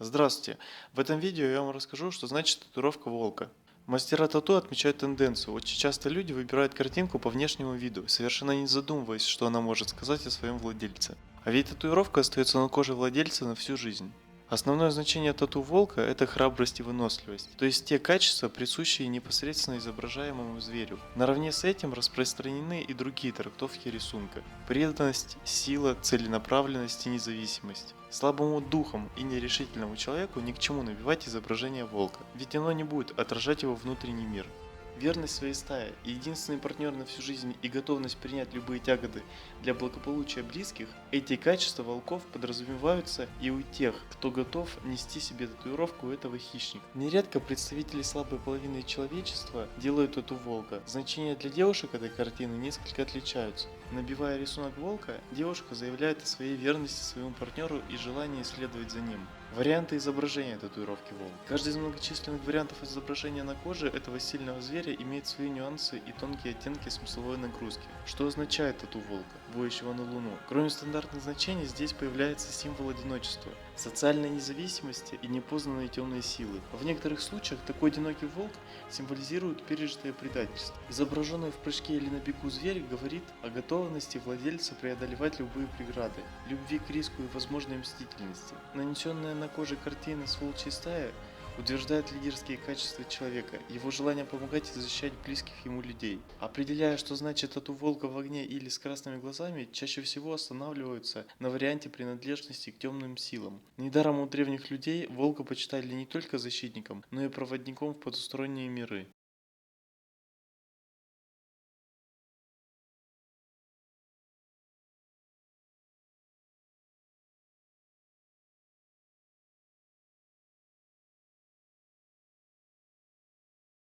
Здравствуйте! В этом видео я вам расскажу, что значит татуировка волка. Мастера тату отмечают тенденцию. Очень часто люди выбирают картинку по внешнему виду, совершенно не задумываясь, что она может сказать о своем владельце. А ведь татуировка остается на коже владельца на всю жизнь. Основное значение тату волка – это храбрость и выносливость, то есть те качества, присущие непосредственно изображаемому зверю. Наравне с этим распространены и другие трактовки рисунка – преданность, сила, целенаправленность и независимость. Слабому духом и нерешительному человеку ни к чему набивать изображение волка, ведь оно не будет отражать его внутренний мир. Верность своей стае и единственный партнер на всю жизнь и готовность принять любые тяготы для благополучия близких – эти качества волков подразумеваются и у тех, кто готов нести себе татуировку этого хищника. Нередко представители слабой половины человечества делают тату волка. Значения для девушек этой картины несколько отличаются. Набивая рисунок волка, девушка заявляет о своей верности своему партнеру и желании следовать за ним. Варианты изображения татуировки волка. Каждый из многочисленных вариантов изображения на коже этого сильного зверя имеет свои нюансы и тонкие оттенки смысловой нагрузки. Что означает тату волка, воющего на луну? Кроме стандартных значений, здесь появляется символ одиночества, социальной независимости и непознанной темной силы. В некоторых случаях такой одинокий волк символизирует пережитое предательство. Изображенный в прыжке или на бегу зверь говорит о готовности владельца преодолевать любые преграды, любви к риску и возможной мстительности. Нанесенная на коже картина с волчьей стаей утверждает лидерские качества человека, его желание помогать и защищать близких ему людей. Определяя, что значит тату волка в огне или с красными глазами, чаще всего останавливаются на варианте принадлежности к темным силам. Недаром у древних людей волка почитали не только защитником, но и проводником в потусторонние миры.